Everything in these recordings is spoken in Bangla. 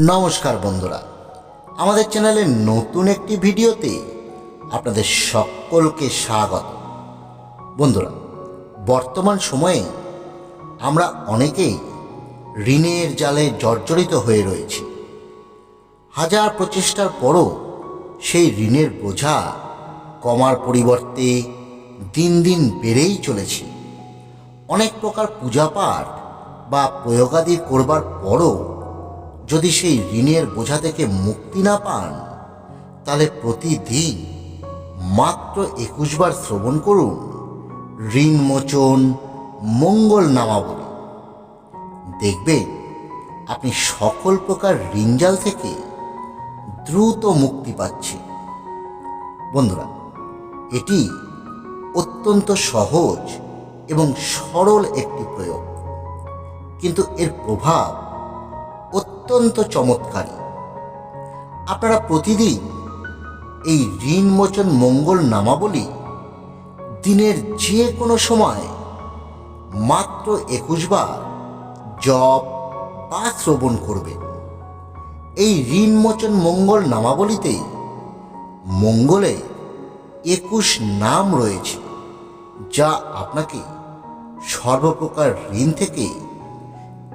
নমস্কার বন্ধুরা, আমাদের চ্যানেলের নতুন একটি ভিডিওতে আপনাদের সকলকে স্বাগত। বন্ধুরা, বর্তমান সময়ে আমরা অনেকেই ঋণের জালে জর্জরিত হয়ে রয়েছি। হাজার প্রচেষ্টার পরও সেই ঋণের বোঝা কমার পরিবর্তে দিন দিন বেড়েই চলেছে। অনেক প্রকার পূজাপাঠ বা প্রয়োগাদি করবার পরও যদি সেই ঋণের বোঝা থেকে মুক্তি না পান, তাহলে প্রতিদিন মাত্র 21 বার শ্রবণ করুন ঋণমোচন মঙ্গল নামাবলী। দেখবেন আপনি সকল প্রকার ঋণজাল থেকে দ্রুত মুক্তি পাচ্ছেন। বন্ধুরা, এটি অত্যন্ত সহজ এবং সরল একটি প্রয়োগ, কিন্তু এর প্রভাব অত্যন্ত চমৎকারী। আপনারা প্রতিদিন এই ঋণমোচন মঙ্গল নামাবলী দিনের যে কোনো সময় মাত্র 21 বার জপ বা শ্রবণ করবেন। এই ঋণমোচন মঙ্গল নামাবলীতে মঙ্গলের 21 নাম রয়েছে, যা আপনাকে সর্বপ্রকার ঋণ থেকে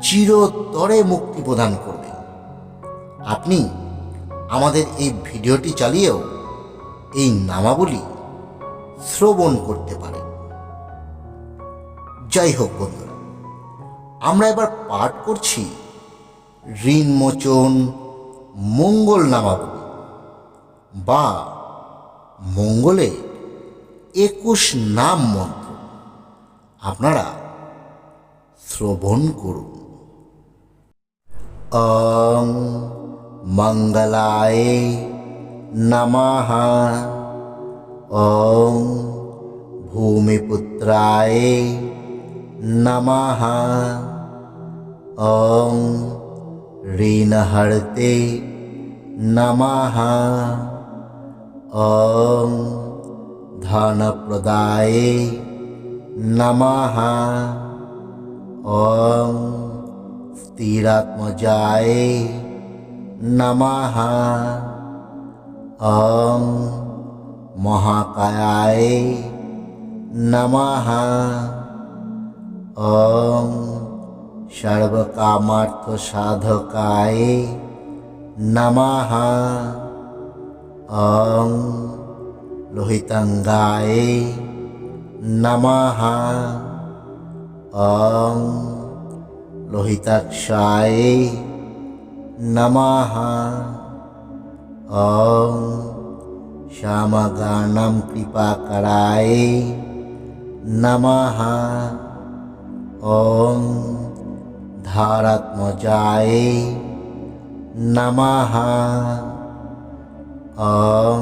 চিরতরে মুক্তি প্রদান করবে। আপনি আমাদের এই ভিডিওটি চালিয়েও এই নামাবলী শ্রবণ করতে পারেন। যাই হোক বন্ধুরা, আমরা এবার পাঠ করছি ঋণমোচন মঙ্গল নামাবলী বা মঙ্গলের 21 নাম মন্ত্র। আপনারা শ্রবণ করুন। ওং মঙ্গলায় নমঃ। ওং ভূমিপুত্রায় নমঃ। ওং ঋণহর্তে নমঃ। ওং ধনপ্রদায়ে নমঃ। ওং স্থিরাত্মজায় নমঃ। ওং মহাকায়ায় নমঃ। ওং সর্বকামার্থ সাধকায় নমঃ। ওং লোহিতাঙ্গায় নমঃ। ওং লোহিতাক্ষায় নমঃ। ওং শ্যামগানম কৃপাকরায় নমঃ। ওং ধারাত্মজায় নমঃ। ওং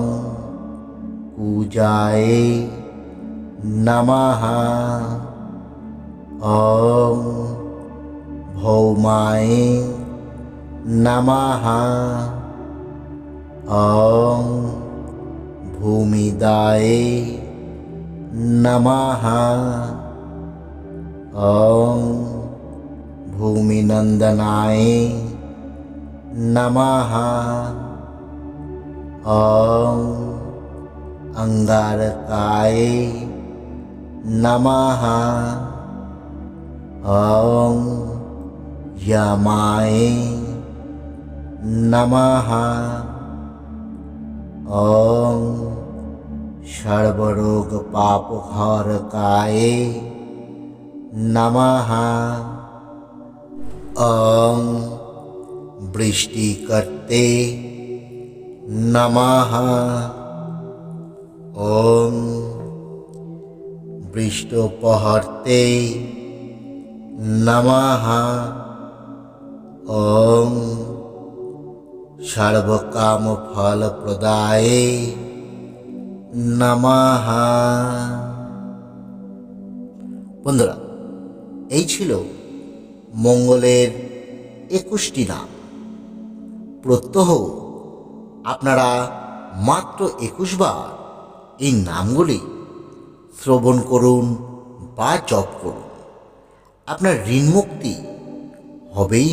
পূজায় নমঃ। ওং ভৌমায় নমঃ। ওং ভূমিদায়ে নমঃ। ওং ভূমিনন্দনায় নমঃ। ওং অঙ্গারকায় নমঃ। ওং यमाय नमः। ओं सर्वरोग पापहारकाय नमः। ओं वृष्टिकर्ते नमः। ओं वृष्टोपहर्ते नमः। ओं सर्वकाम फल प्रदाये नमः। বন্ধুরা, এই ছিল মঙ্গলের 21টি নাম। প্রত্যহ আপনারা মাত্র 21 বার এই নামগুলি শ্রবণ করুন বা জপ করুন। আপনার ঋণ মুক্তি হবেই।